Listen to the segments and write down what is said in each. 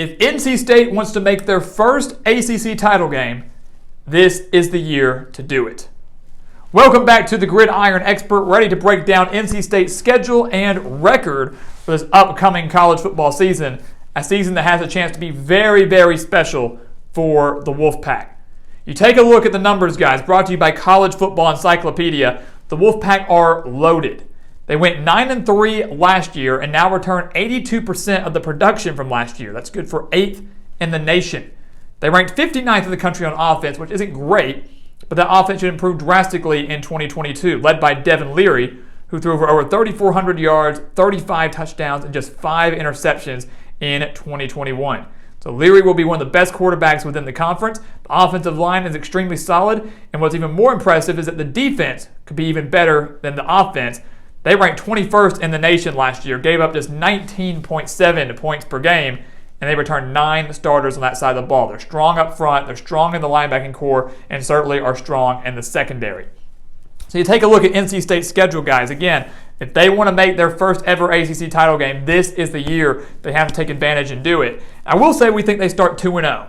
If NC State wants to make their first ACC title game, this is the year to do it. Welcome back to the Gridiron Expert, ready to break down NC State's schedule and record for this upcoming college football season, a season that has a chance to be very, very special for the Wolfpack. You take a look at the numbers, guys, brought to you by College Football Encyclopedia. The Wolfpack are loaded. They went 9-3 last year and now return 82% of the production from last year. That's good for 8th in the nation. They ranked 59th in the country on offense, which isn't great, but that offense should improve drastically in 2022, led by Devin Leary, who threw for over 3,400 yards, 35 touchdowns, and just 5 interceptions in 2021. So Leary will be one of the best quarterbacks within the conference. The offensive line is extremely solid, and what's even more impressive is that the defense could be even better than the offense. They ranked 21st in the nation last year, gave up just 19.7 points per game, and they returned 9 starters on that side of the ball. They're strong up front, they're strong in the linebacking core, and certainly are strong in the secondary. So you take a look at NC State's schedule, guys. Again, if they want to make their first ever ACC title game, this is the year they have to take advantage and do it. I will say we think they start 2-0.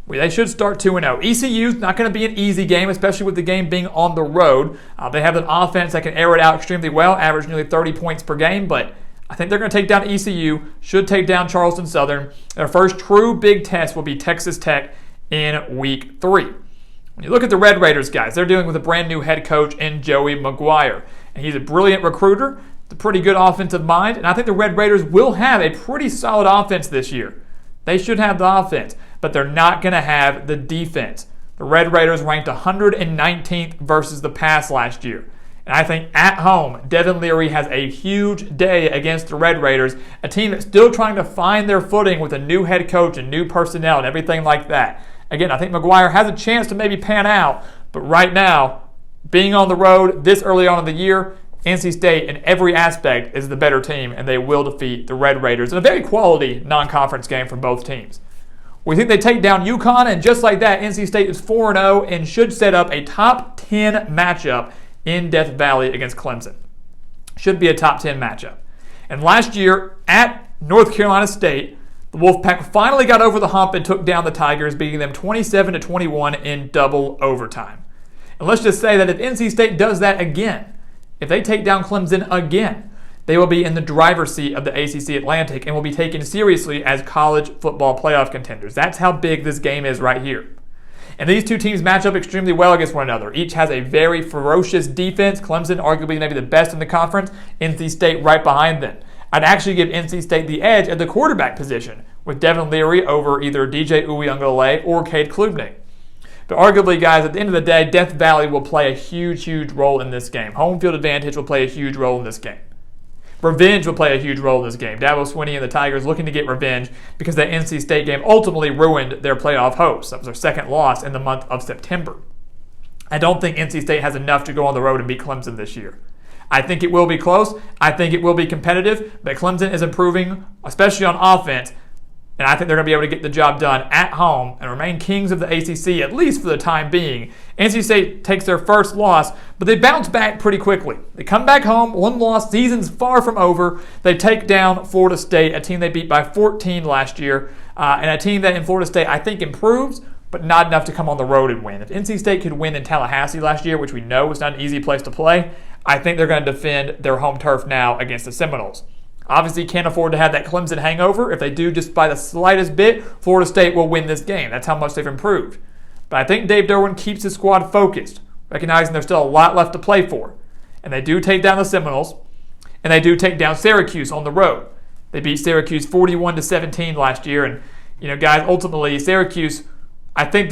They should start 2-0. ECU's not going to be an easy game, especially with the game being on the road. They have an offense that can air it out extremely well, average nearly 30 points per game, but I think they're going to take down ECU, should take down Charleston Southern. Their first true big test will be Texas Tech in Week 3. When you look at the Red Raiders, guys, they're dealing with a brand new head coach in Joey McGuire. And he's a brilliant recruiter, a pretty good offensive mind, and I think the Red Raiders will have a pretty solid offense this year. They should have the offense, but they're not going to have the defense. The Red Raiders ranked 119th versus the pass last year. And I think at home, Devin Leary has a huge day against the Red Raiders, a team that's still trying to find their footing with a new head coach and new personnel and everything like that. Again, I think McGuire has a chance to maybe pan out, but right now, being on the road this early on in the year, NC State in every aspect is the better team, and they will defeat the Red Raiders in a very quality non-conference game for both teams. We think they take down UConn, and just like that, NC State is 4-0 and should set up a top 10 matchup in Death Valley against Clemson. Should be a top 10 matchup. And last year at North Carolina State, the Wolfpack finally got over the hump and took down the Tigers, beating them 27-21 in double overtime. And let's just say that if NC State does that again, if they take down Clemson again, they will be in the driver's seat of the ACC Atlantic and will be taken seriously as college football playoff contenders. That's how big this game is right here. And these two teams match up extremely well against one another. Each has a very ferocious defense. Clemson arguably maybe the best in the conference. NC State right behind them. I'd actually give NC State the edge at the quarterback position with Devin Leary over either DJ Uiagalelei or Cade Klubnik. But arguably, guys, at the end of the day, Death Valley will play a huge, huge role in this game. Home field advantage will play a huge role in this game. Revenge will play a huge role in this game. Dabo Swinney and the Tigers looking to get revenge because that NC State game ultimately ruined their playoff hopes. That was their second loss in the month of September. I don't think NC State has enough to go on the road and beat Clemson this year. I think it will be close. I think it will be competitive, but Clemson is improving, especially on offense, and I think they're going to be able to get the job done at home and remain kings of the ACC, at least for the time being. NC State takes their first loss, but they bounce back pretty quickly. They come back home, one loss, season's far from over. They take down Florida State, a team they beat by 14 last year, and a team that in Florida State I think improves, but not enough to come on the road and win. If NC State could win in Tallahassee last year, which we know was not an easy place to play, I think they're going to defend their home turf now against the Seminoles. Obviously, can't afford to have that Clemson hangover. If they do just by the slightest bit, Florida State will win this game. That's how much they've improved. But I think Dave Doeren keeps his squad focused, recognizing there's still a lot left to play for. And they do take down the Seminoles, and they do take down Syracuse on the road. They beat Syracuse 41-17 last year. And, guys, ultimately, Syracuse, I think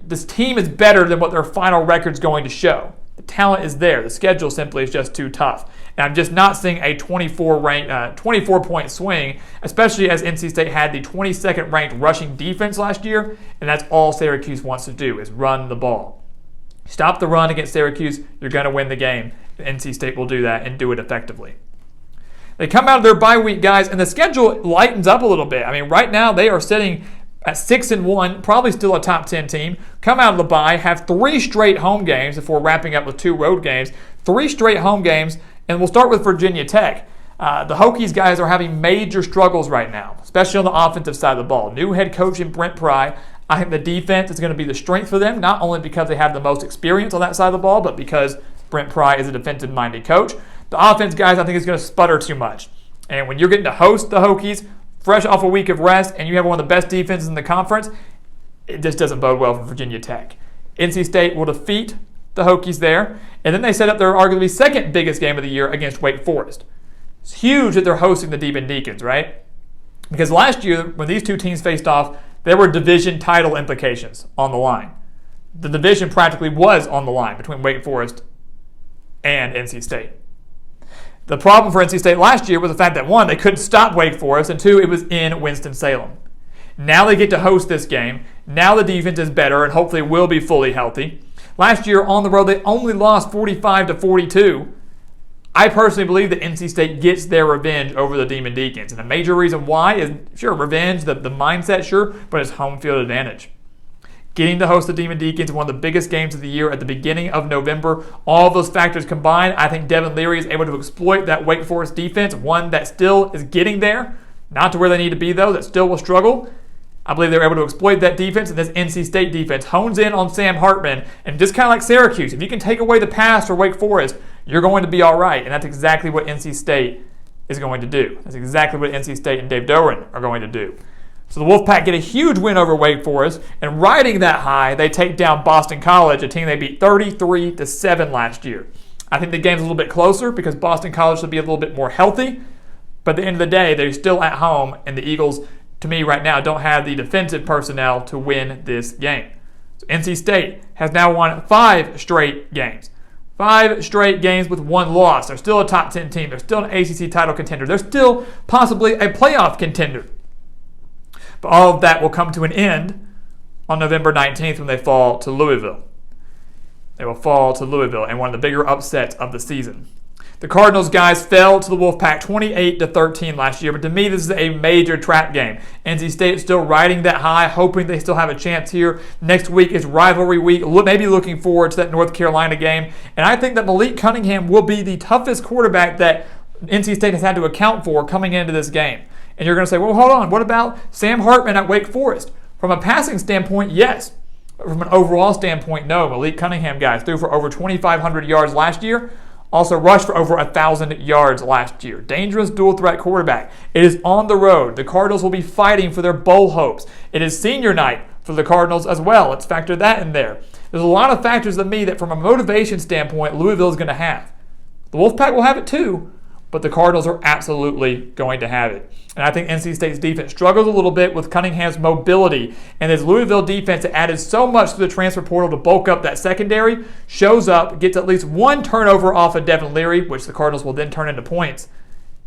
this team is better than what their final record's going to show. The talent is there. The schedule simply is just too tough. And I'm just not seeing a 24-point swing, especially as NC State had the 22nd ranked rushing defense last year, and that's all Syracuse wants to do is run the ball. Stop the run against Syracuse, you're going to win the game. NC State will do that and do it effectively. They come out of their bye week, guys, and the schedule lightens up a little bit. I mean, right now they are sitting at 6-1, probably still a top 10 team. Come out of the bye, have 3 straight home games before wrapping up with 2 road games. 3 straight home games, and we'll start with Virginia Tech. The Hokies guys are having major struggles right now. especially on the offensive side of the ball. New head coach in Brent Pry. I think the defense is going to be the strength for them, not only because they have the most experience on that side of the ball, but because Brent Pry is a defensive-minded coach. The offense, guys, I think is going to sputter too much. And when you're getting to host the Hokies, fresh off a week of rest, and you have one of the best defenses in the conference, it just doesn't bode well for Virginia Tech. NC State will defeat the Hokies there, and then they set up their arguably second biggest game of the year against Wake Forest. It's huge that they're hosting the Demon Deacons, right? Because last year, when these two teams faced off, there were division title implications on the line. The division practically was on the line between Wake Forest and NC State. The problem for NC State last year was the fact that, one, they couldn't stop Wake Forest, and two, it was in Winston-Salem. Now they get to host this game. Now the defense is better and hopefully will be fully healthy. Last year on the road, they only lost 45-42. I personally believe that NC State gets their revenge over the Demon Deacons. And the major reason why is, sure, revenge, the mindset, sure, but it's home field advantage. Getting to host the Demon Deacons, one of the biggest games of the year at the beginning of November. All of those factors combined, I think Devin Leary is able to exploit that Wake Forest defense, one that still is getting there, not to where they need to be though, that still will struggle. I believe they're able to exploit that defense, and this NC State defense hones in on Sam Hartman. And just kind of like Syracuse, if you can take away the pass for Wake Forest, you're going to be all right. And that's exactly what NC State is going to do. That's exactly what NC State and Dave Doeren are going to do. So the Wolfpack get a huge win over Wake Forest, and riding that high, they take down Boston College, a team they beat 33-7 last year. I think the game's a little bit closer because Boston College should be a little bit more healthy, but at the end of the day, they're still at home, and the Eagles, to me right now, don't have the defensive personnel to win this game. So NC State has now won 5 straight games. 5 straight games with 1 loss. They're still a top 10 team. They're still an ACC title contender. They're still possibly a playoff contender. But all of that will come to an end on November 19th when they fall to Louisville. They will fall to Louisville in one of the bigger upsets of the season. The Cardinals, guys, fell to the Wolfpack 28-13 last year, but to me this is a major trap game. NC State is still riding that high, hoping they still have a chance here. Next week is rivalry week, maybe looking forward to that North Carolina game. And I think that Malik Cunningham will be the toughest quarterback that NC State has had to account for coming into this game. And you're going to say, well, hold on, what about Sam Hartman at Wake Forest? From a passing standpoint, yes. But from an overall standpoint, no. Malik Cunningham, guys, threw for over 2,500 yards last year. Also rushed for over 1,000 yards last year. Dangerous dual-threat quarterback. It is on the road. The Cardinals will be fighting for their bowl hopes. It is senior night for the Cardinals as well. Let's factor that in there. There's a lot of factors to me that from a motivation standpoint, Louisville is going to have. The Wolfpack will have it too, but the Cardinals are absolutely going to have it. And I think NC State's defense struggles a little bit with Cunningham's mobility. And this Louisville defense that added so much to the transfer portal to bulk up that secondary shows up, gets at least 1 turnover off of Devin Leary, which the Cardinals will then turn into points.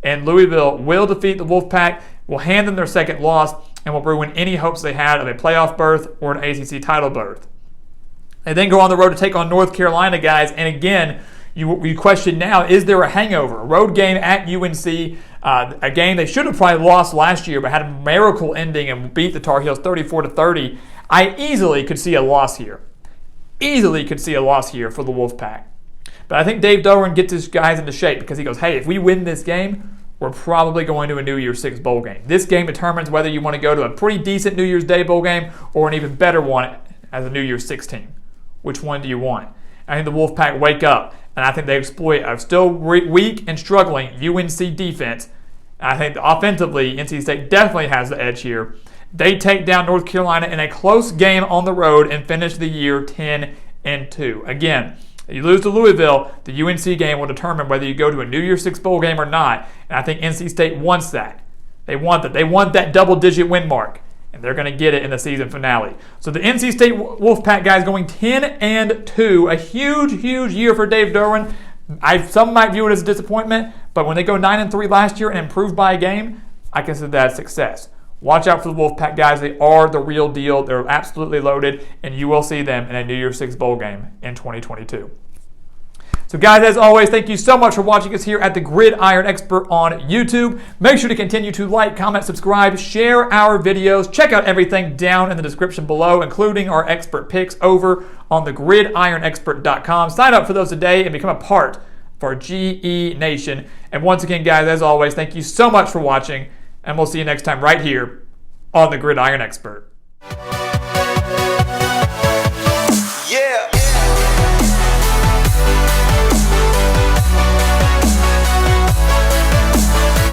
And Louisville will defeat the Wolfpack, will hand them their second loss, and will ruin any hopes they had of a playoff berth or an ACC title berth. They then go on the road to take on North Carolina, guys. And again, you question now, is there a hangover? A road game at UNC, a game they should have probably lost last year, but had a miracle ending and beat the Tar Heels 34-30. I easily could see a loss here. Easily could see a loss here for the Wolfpack. But I think Dave Doeren gets his guys into shape because he goes, hey, if we win this game, we're probably going to a New Year's 6 bowl game. This game determines whether you want to go to a pretty decent New Year's Day bowl game or an even better one as a New Year's 6 team. Which one do you want? I think the Wolfpack wake up, and I think they exploit a still weak and struggling UNC defense. I think offensively, NC State definitely has the edge here. They take down North Carolina in a close game on the road and finish the year 10-2. Again, if you lose to Louisville, the UNC game will determine whether you go to a New Year's 6 bowl game or not. And I think NC State wants that. They want that. They want that double-digit win mark. And they're going to get it in the season finale. So the NC State Wolfpack guys going 10-2, a huge, huge year for Dave Doeren. Some might view it as a disappointment, but when they go 9-3 last year and improve by a game, I consider that a success. Watch out for the Wolfpack guys. They are the real deal. They're absolutely loaded, and you will see them in a New Year's 6 bowl game in 2022. So guys, as always, thank you so much for watching us here at the Gridiron Expert on YouTube. Make sure to continue to like, comment, subscribe, share our videos. Check out everything down in the description below, including our expert picks over on the gridironexpert.com. Sign up for those today and become a part of our GE Nation. And once again, guys, as always, thank you so much for watching, and we'll see you next time right here on the Gridiron Expert.